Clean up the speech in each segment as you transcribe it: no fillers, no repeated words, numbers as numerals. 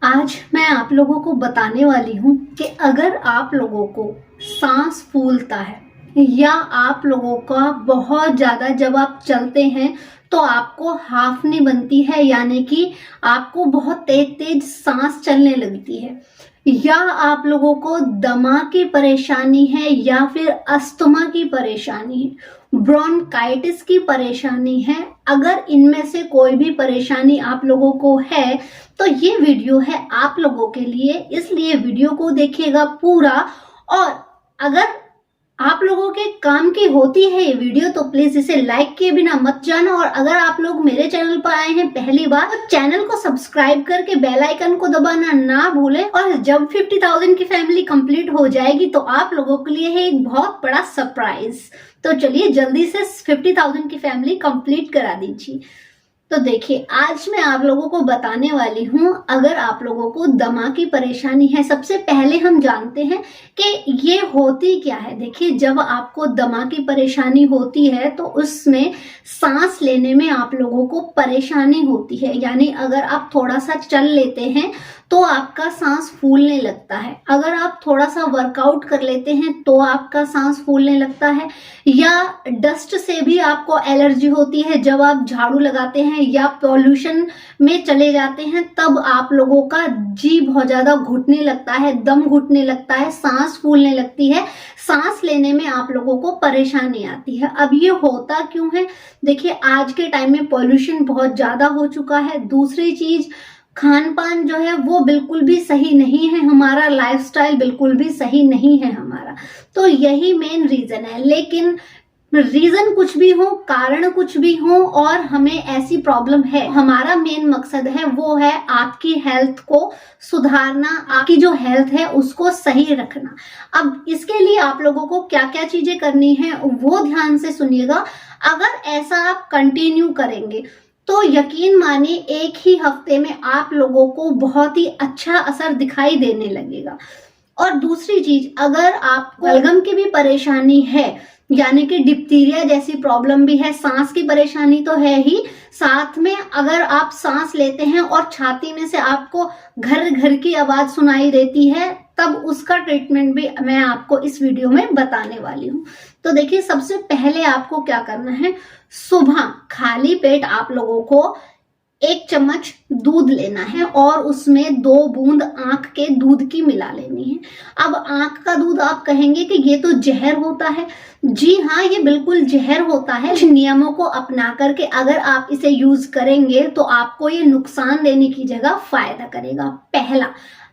आज मैं आप लोगों को बताने वाली हूँ कि अगर आप लोगों को सांस फूलता है या आप लोगों का बहुत ज़्यादा जब आप चलते हैं तो आपको हांफनी बनती है, यानी कि आपको बहुत तेज तेज सांस चलने लगती है, या आप लोगों को दमा की परेशानी है या फिर अस्थमा की परेशानी है, ब्रोंकाइटिस की परेशानी है। अगर इनमें से कोई भी परेशानी आप लोगों को है तो ये वीडियो है आप लोगों के लिए, इसलिए वीडियो को देखिएगा पूरा। और अगर आप लोगों के काम की होती है ये वीडियो तो प्लीज इसे लाइक किए बिना मत जाना। और अगर आप लोग मेरे चैनल पर आए हैं पहली बार तो चैनल को सब्सक्राइब करके बेल आइकन को दबाना ना भूलें। और जब 50,000 की फैमिली कंप्लीट हो जाएगी तो आप लोगों के लिए है एक बहुत बड़ा सरप्राइज। तो चलिए जल्दी से 50,000 की फैमिली कंप्लीट करा दीजिए। तो देखिए, आज मैं आप लोगों को बताने वाली हूँ, अगर आप लोगों को दमा की परेशानी है, सबसे पहले हम जानते हैं कि ये होती क्या है। देखिए, जब आपको दमा की परेशानी होती है तो उसमें सांस लेने में आप लोगों को परेशानी होती है, यानी अगर आप थोड़ा सा चल लेते हैं तो आपका सांस फूलने लगता है, अगर आप थोड़ा सा वर्कआउट कर लेते हैं तो आपका सांस फूलने लगता है, या डस्ट से भी आपको एलर्जी होती है, जब आप झाड़ू लगाते हैं या पॉल्यूशन में चले जाते हैं तब आप लोगों का जी बहुत ज्यादा घुटने लगता है, दम घुटने लगता है, सांस फूलने लगती है, सांस लेने में आप लोगों को परेशानी आती है। अब ये होता क्यों है? देखिए, आज के टाइम में पॉल्यूशन बहुत ज्यादा हो चुका है। दूसरी चीज, खान पान जो है वो बिल्कुल भी सही नहीं है, हमारा लाइफस्टाइल बिल्कुल भी सही नहीं है हमारा, तो यही मेन रीजन है। लेकिन रीजन कुछ भी हो, कारण कुछ भी हो, और हमें ऐसी प्रॉब्लम है, हमारा मेन मकसद है वो है आपकी हेल्थ को सुधारना, आपकी जो हेल्थ है उसको सही रखना। अब इसके लिए आप लोगों को क्या क्या चीजें करनी है वो ध्यान से सुनिएगा। अगर ऐसा आप कंटिन्यू करेंगे तो यकीन मानिए एक ही हफ्ते में आप लोगों को बहुत ही अच्छा असर दिखाई देने लगेगा। और दूसरी चीज, अगर आपको बलगम की भी परेशानी है, यानी कि डिप्थीरिया जैसी प्रॉब्लम भी है, सांस की परेशानी तो है ही, साथ में अगर आप सांस लेते हैं और छाती में से आपको घर घर की आवाज सुनाई देती है, तब उसका ट्रीटमेंट भी मैं आपको इस वीडियो में बताने वाली हूँ। तो देखिए, सबसे पहले आपको क्या करना है, सुबह खाली पेट आप लोगों को 1 चम्मच दूध लेना है और उसमें 2 बूंद आंख के दूध की मिला लेनी है। अब आंख का दूध आप कहेंगे कि ये तो जहर होता है। जी हाँ, ये बिल्कुल जहर होता है। कुछ नियमों को अपना करके अगर आप इसे यूज करेंगे तो आपको ये नुकसान देने की जगह फायदा करेगा। पहला,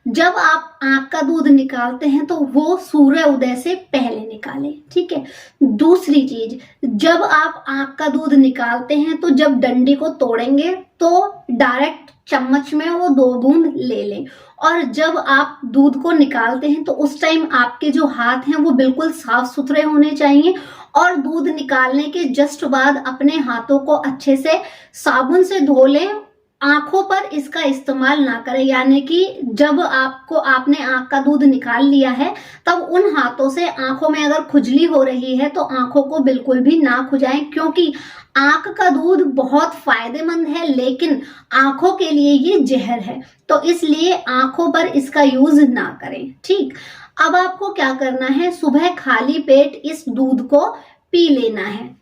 जब आप आंख का दूध निकालते हैं तो वो सूर्य उदय से पहले निकालें, ठीक है। दूसरी चीज, जब आप आंख का दूध निकालते हैं तो जब डंडी को तोड़ेंगे तो डायरेक्ट चम्मच में वो 2 बूंद ले लें। और जब आप दूध को निकालते हैं तो उस टाइम आपके जो हाथ हैं वो बिल्कुल साफ सुथरे होने चाहिए। और दूध निकालने के जस्ट बाद अपने हाथों को अच्छे से साबुन से धो लें। आंखों पर इसका इस्तेमाल ना करें, यानी कि जब आपने आंख का दूध निकाल लिया है तब उन हाथों से आंखों में अगर खुजली हो रही है तो आंखों को बिल्कुल भी ना खुजाएं, क्योंकि आंख का दूध बहुत फायदेमंद है लेकिन आंखों के लिए ये जहर है, तो इसलिए आंखों पर इसका यूज ना करें, ठीक। अब आपको क्या करना है, सुबह खाली पेट इस दूध को पी लेना है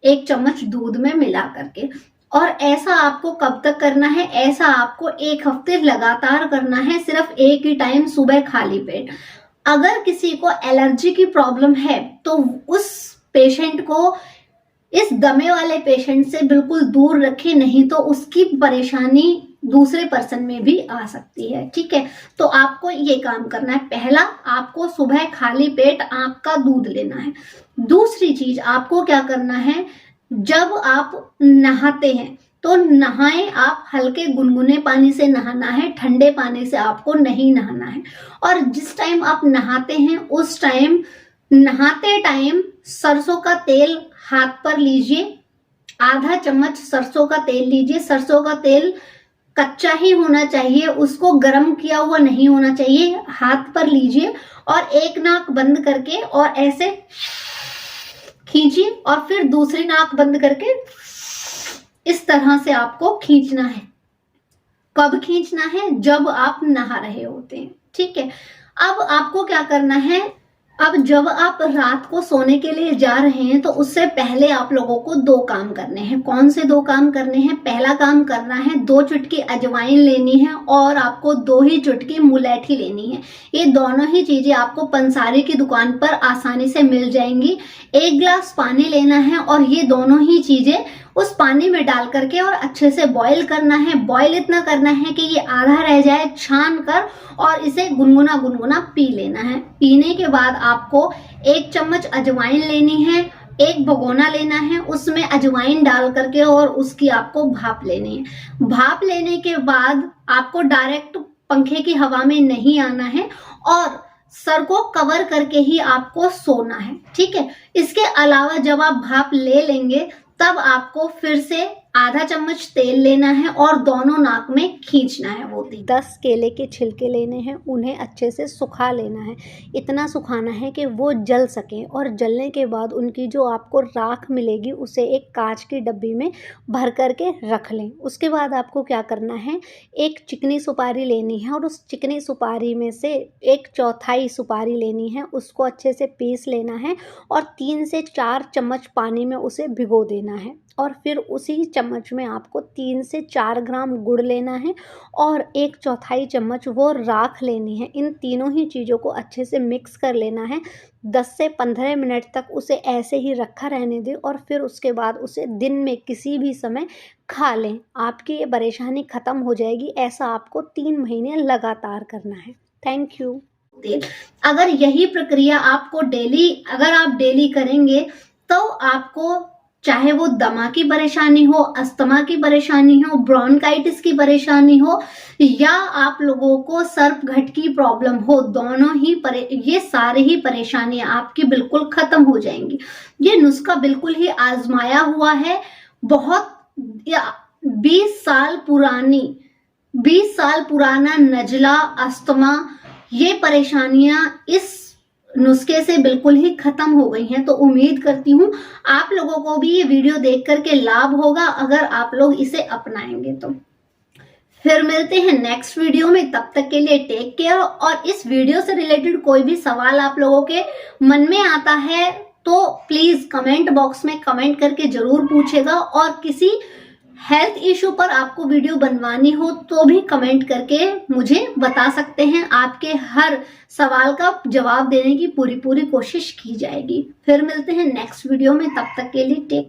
1 चम्मच दूध में मिला करके। और ऐसा आपको कब तक करना है, ऐसा आपको 1 हफ्ते लगातार करना है, सिर्फ एक ही टाइम सुबह खाली पेट। अगर किसी को एलर्जी की प्रॉब्लम है तो उस पेशेंट को, इस दमे वाले पेशेंट से बिल्कुल दूर रखें, नहीं तो उसकी परेशानी दूसरे पर्सन में भी आ सकती है, ठीक है। तो आपको ये काम करना है, पहला आपको सुबह खाली पेट आंख का दूध लेना है। दूसरी चीज आपको क्या करना है, जब आप नहाते हैं तो नहाएं आप हल्के गुनगुने पानी से नहाना है, ठंडे पानी से आपको नहीं नहाना है। और जिस टाइम आप नहाते हैं उस टाइम, नहाते टाइम सरसों का तेल हाथ पर लीजिए, आधा चम्मच सरसों का तेल लीजिए। सरसों का तेल कच्चा ही होना चाहिए, उसको गर्म किया हुआ नहीं होना चाहिए। हाथ पर लीजिए और एक नाक बंद करके और ऐसे खींचिए और फिर दूसरी नाक बंद करके इस तरह से आपको खींचना है। कब खींचना है? जब आप नहा रहे होते हैं, ठीक है। अब आपको क्या करना है, अब जब आप रात को सोने के लिए जा रहे हैं तो उससे पहले आप लोगों को 2 काम करने हैं। कौन से 2 काम करने हैं? पहला काम करना है 2 चुटकी अजवाइन लेनी है और आपको 2 ही चुटकी मुलैठी लेनी है। ये दोनों ही चीजें आपको पंसारी की दुकान पर आसानी से मिल जाएंगी। 1 गिलास पानी लेना है और ये दोनों ही चीजें उस पानी में डाल करके और अच्छे से बॉईल करना है। बॉईल इतना करना है कि ये आधा रह जाए, छान कर और इसे गुनगुना गुनगुना पी लेना है। पीने के बाद आपको 1 चम्मच अजवाइन लेनी है, 1 भगोना लेना है, उसमें अजवाइन डाल करके और उसकी आपको भाप लेनी है। भाप लेने के बाद आपको डायरेक्ट पंखे की हवा में नहीं आना है और सर को कवर करके ही आपको सोना है, ठीक है। इसके अलावा जब आप भाप ले लेंगे तब आपको फिर से आधा चम्मच तेल लेना है और दोनों नाक में खींचना है। वो 10 केले के छिलके लेने हैं, उन्हें अच्छे से सुखा लेना है। इतना सुखाना है कि वो जल सकें और जलने के बाद उनकी जो आपको राख मिलेगी उसे एक कांच की डब्बी में भर करके रख लें। उसके बाद आपको क्या करना है, एक चिकनी सुपारी लेनी है और उस चिकनी सुपारी में से 1/4 सुपारी लेनी है, उसको अच्छे से पीस लेना है और 3 से 4 चम्मच पानी में उसे भिगो देना है। और फिर उसी चम्मच में आपको 3 से 4 ग्राम गुड़ लेना है और 1/4 चम्मच वो राख लेनी है। इन तीनों ही चीज़ों को अच्छे से मिक्स कर लेना है। 10 से 15 मिनट तक उसे ऐसे ही रखा रहने दें और फिर उसके बाद उसे दिन में किसी भी समय खा लें। आपकी ये परेशानी ख़त्म हो जाएगी। ऐसा आपको 3 महीने लगातार करना है। Thank you. अगर यही प्रक्रिया आपको अगर आप डेली करेंगे तो आपको चाहे वो दमा की परेशानी हो, अस्थमा की परेशानी हो, ब्रोंकाइटिस की परेशानी हो या आप लोगों को सर्पघट की प्रॉब्लम हो, दोनों ही ये सारे ही परेशानियां आपकी बिल्कुल खत्म हो जाएंगी। ये नुस्खा बिल्कुल ही आजमाया हुआ है। बहुत 20 साल पुराना नजला, अस्थमा, ये परेशानियां इस नुस्खे से बिल्कुल ही खत्म हो गई हैं। तो उम्मीद करती हूँ आप लोगों को भी ये वीडियो देख करके लाभ होगा अगर आप लोग इसे अपनाएंगे तो। फिर मिलते हैं नेक्स्ट वीडियो में, तब तक के लिए टेक केयर। और इस वीडियो से रिलेटेड कोई भी सवाल आप लोगों के मन में आता है तो प्लीज कमेंट बॉक्स में कमेंट करके जरूर पूछेगा और किसी हेल्थ इशू पर आपको वीडियो बनवानी हो तो भी कमेंट करके मुझे बता सकते हैं। आपके हर सवाल का जवाब देने की पूरी कोशिश की जाएगी। फिर मिलते हैं नेक्स्ट वीडियो में, तब तक के लिए टेक